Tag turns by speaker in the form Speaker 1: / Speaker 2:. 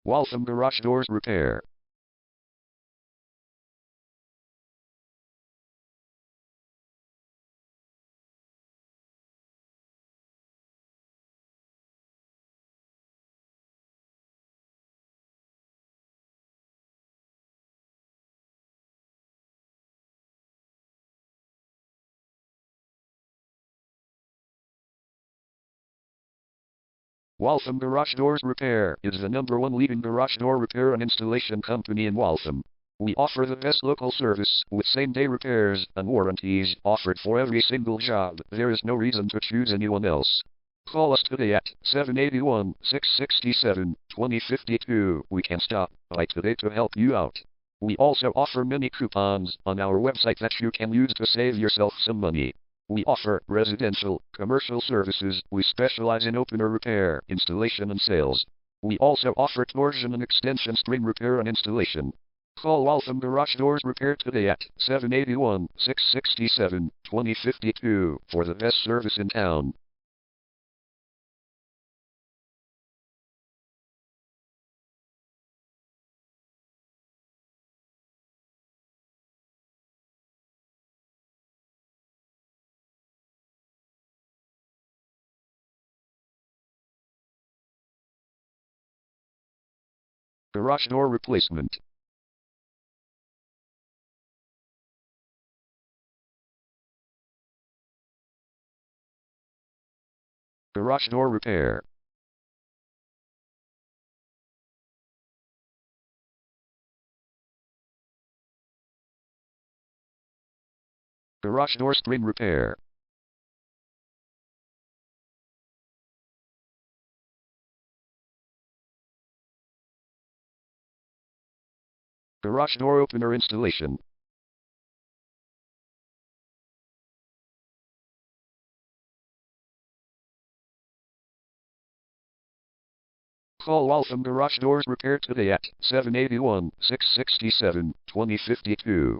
Speaker 1: Waltham Garage Doors Repair. Waltham Garage Doors Repair is the #1 leading garage door repair and installation company in Waltham. We offer the best local service with same-day repairs and warranties offered for every single job. There is no reason to choose anyone else. Call us today at 781-667-2052. We can stop by today to help you out. We also offer many coupons on our website that you can use to save yourself some money. We offer residential, commercial services. We specialize in opener repair, installation and sales. We also offer torsion and extension string repair and installation. Call Waltham Garage Doors Repair today at 781-667-2052 for the best service in town. Garage door replacement. Garage door repair. Garage door string repair. Garage door opener installation. Call Waltham Garage Doors Repair today at 781-667-2052.